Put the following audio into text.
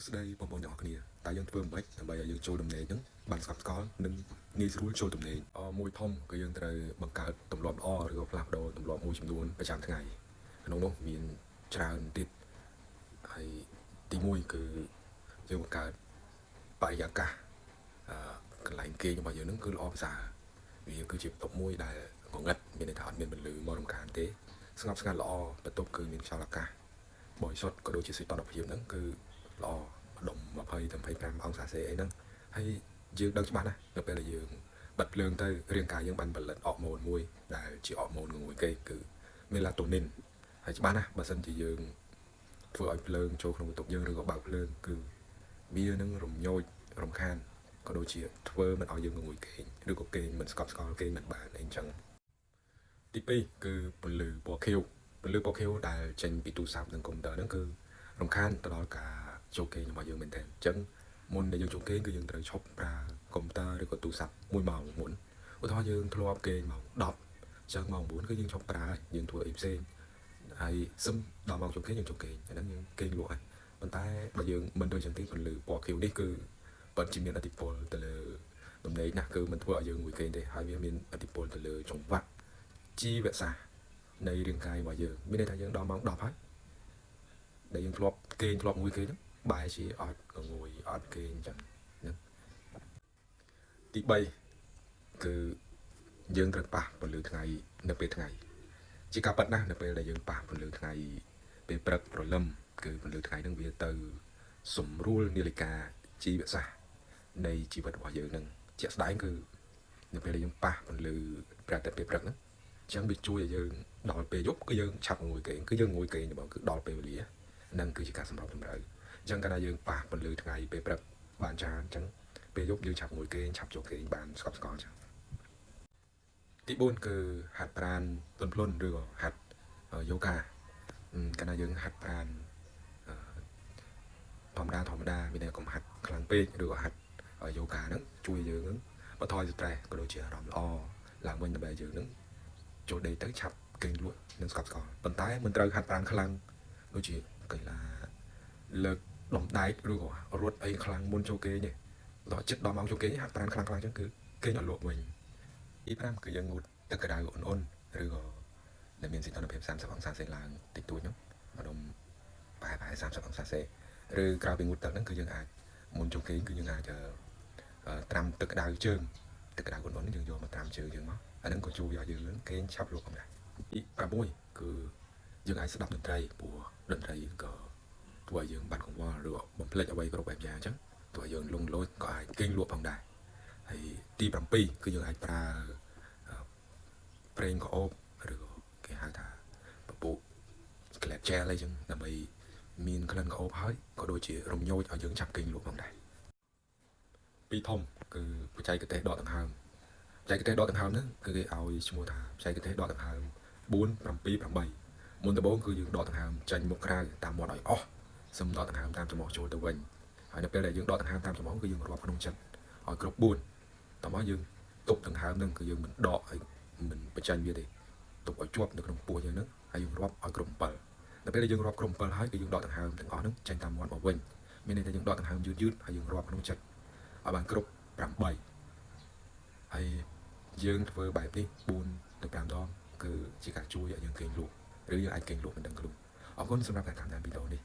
ស្ដីបងប្អូនទាំងអស់គ្នាតើយើងធ្វើមិនបាច់ដើម្បីឲ្យយើងចូលដំណេកហ្នឹងបានស្កប់ស្កល់និងងាយស្រួលចូលដំណេកមួយធំគឺយើងត្រូវបង្កើតទម្លាប់ល្អឬក៏ផ្លាស់ប្ដូរទម្លាប់មួយចំនួនប្រចាំថ្ងៃក្នុងនោះមានច្រើនទៀតហើយទី1គឺយើងបង្កើតបរិយាកាសកន្លែងគេងរបស់យើងហ្នឹងគឺល្អប្រសើរវាគឺជាបន្ទប់មួយដែលងងឹតមានន័យថាអត់មានបន្លឺមករំខានទេស្ងប់ស្ងាត់ល្អបន្ទប់គឺមានខ្យល់អាកាសបរិសុទ្ធក៏ដូចជាសីតុណ្ហភាពហ្នឹងគឺល្អដុំ20ទៅ25អង្សាសេអីហ្នឹងហើយយើងដឹងច្បាស់ណាស់នៅពេលដែលយើងបិទភ្លើងទៅរាងកាយយើងបានផលិតអរម៉ូនមួយដែលជាអរម៉ូនងងុយគេគឺមេឡាតូនីនហើយច្បាស់ណាស់បើសិនជាយើងធ្វើឲ្យភ្លើងចូលក្នុងបន្ទប់យើងឬក៏បើកភ្លើងគឺវានឹងរំញោចរំខានក៏ដូចជាធ្វើមិនឲ្យយើងងងុយគេងឬក៏គេងមិនស្កប់ស្កល់គេងមិនបានអីចឹងទី2គឺពន្លឺពណ៌ខៀវពន្លឺពណ៌ខៀវដែលចេញពីទូរស័ព្ទនិងកុំព្យូទ័រហ្នឹងគឺរំខានទៅដល់ការចូលគេងរបស់យើងមែនទែនអញ្ចឹងមុនដែលយើងចូលគេងគឺយើងត្រូវឈប់ប្រើកុំព្យូទ័រឬក៏ទូរស័ព្ទ1ម៉ោងមុនឧទាហរណ៍យើងធ្លាប់គេងម៉ោង10អញ្ចឹងម៉ោង9គឺយើងឈប់ប្រើហើយយើងធ្វើអីផ្សេងហើយសឹមដល់ម៉ោងចូលគេងយើងចូលគេងអាហ្នឹងយើងគេងលក់ហើយប៉ុន្តែបើយើងមិនដូចចឹងទេពន្លឺពណ៌ខៀវនេះគឺពិតជាមានឥទ្ធិពលទៅលើដំណេកណាស់គឺមិនធ្វើឲ្យយើងងុយគេងទេហើយវាមានឥទ្ធិពលទៅលើចង្វាក់ជីវសាស្ត្រនៃរាងកាយរបស់យើងមានន័យថាយើងដល់ម៉ោង10ហើយដែលយើងធ្លាប់គេងធ្លាប់ងុយគេងហ្នឹងបែរជាអត់ងុយអត់គេងអញ្ចឹងណាទី3គឺយើងត្រូវប៉ះពន្លឺថ្ងៃនៅពេលថ្ងៃជាការប៉ັດណាស់នៅពេលដែលយើងប៉ះពន្លឺថ្ងៃពេលព្រឹកព្រលឹមគឺពន្លឺថ្ងៃហ្នឹងវាទៅសម្រួលនាឡិកាជីវសាស្ត្រនៃជីវិតរបស់យើងហ្នឹងជាក់ស្ដែងគឺនៅពេលដែលយើងប៉ះពន្លឺព្រះអាទិត្យពេលព្រឹកហ្នឹងអញ្ចឹងវាជួយឲ្យយើងដល់ពេលយប់គឺយើងឆាប់ងុយគេងគឺយើងងុយគេងតែបើគឺដល់ពេលវេលាហ្នឹងគឺជាការសម្របសម្រួលអញ្ចឹងកាលណាយើងប៉ះពន្លឺថ្ងៃពេលព្រឹកបានច្រើនអញ្ចឹងពេលយប់យើងឆាប់ងុយគេងឆាប់ចូលគេងបានស្កប់ស្កល់អញ្ចឹងទី4គឺហាត់ប្រាណទន់ភ្លន់ឬក៏ហាត់យូហ្គាកាលណាយើងហាត់ប្រាណធម្មតាមានតែកុំហាត់ខ្លាំងពេកឬក៏ហាត់យូហ្គាហ្នឹងជួយយើងហ្នឹងបន្ថយ stress ក៏ដូចជាអារម្មណ៍ល្អឡើងវិញដើម្បីយើងហ្នឹងចូលដេកទៅឆាប់គេងលក់និងស្កប់ស្កល់ប៉ុន្តែមិនត្រូវហាត់ប្រាណខ្លាំងដូចជាកីឡាលើកដុំដែកឬក៏រត់អីខ្លាំងមុនចូលគេងទេដល់ចិត្តដល់ម៉ោងចូលគេងហាត់ប្រាណខ្លាំងៗអញ្ចឹងគឺគេងអត់លក់វិញទី5គឺយើងងូតទឹកក្តៅអ៊ុនៗឬក៏ដែលមានសីតុណ្ហភាព30អង្សាសេឡើងតិចតួចហ្នឹងម្ដុំប្រហែល30អង្សាសេឬក្រៅពីងូតទឹកហ្នឹងគឺយើងអាចមុនចូលគេងគឺយើងអាចត្រាំទឹកក្តៅជើងទឹកក្តៅអ៊ុនៗយើងយកមកត្រាំជើងយើងមកអាហ្នឹងក៏ជួយឲ្យយើងគេងឆាប់លក់ផងដែរទី6គឺយើងអាចស្ដាប់តន្ត្រីព្រោះតន្ត្រីក៏ធ្វើឲ្យយើងបាត់កង្វល់ឬបំភ្លេចអ្វីគ្រប់បែបយ៉ាងអញ្ចឹងធ្វើឲ្យយើងលងលោចក៏អាចគេងលក់ផងដែរហើយទី7គឺយើងអាចប្រើប្រេងក្អូបឬក៏គេហៅថាពពុះក្លែប gel អីចឹងដើម្បីមានក្លិនក្អូបហើយក៏ដូចជារំញោចឲ្យយើងឆាប់គេងលក់ផងដែរពីធំគឺបច្ចេកទេសដកដង្ហើមបច្ចេកទេសដកដង្ហើមហ្នឹងគឺគេឲ្យឈ្មោះថាបច្ចេកទេសដកដង្ហើម4 7 8មុនដំបូងគឺយើងដកដង្ហើមចេញមកក្រៅតាមមាត់ឲ្យអស់សឹមដកដង្ហើមតាមច្រមុះចូលទៅវិញហើយនៅពេលដែលយើងដកដង្ហើមតាមច្រមុះគឺយើងរាប់ក្នុងចិត្តឲ្យគ្រប់4តោះមកយើងទប់ដង្ហើមហ្នឹងគឺយើងមិនដកឲ្យមិនបញ្ចេញវាទេទប់ឲ្យជាប់នៅក្នុងពោះយើងហ្នឹងហើយយើងរាប់ឲ្យគ្រប់7នៅពេលដែលយើងរាប់គ្រប់7ហើយគឺយើងដកដង្ហើមទាំងអស់ហ្នឹងចេញតាមមាត់មកវិញមានន័យថាយើងដកដង្ហើមយឺតហើយយើងរាប់ក្នុងចិត្តឲ្យបានគ្រប់8ហើយយើងធ្វើបែបនេះ4ទៅ5ដងគឺជាការជួយឲ្យយើងគេងលក់ឬយើងអាចគេងលក់មិនដឹងខ្លួនអរគុណសម្រាប់ការតាមដានវីដេអូនេះ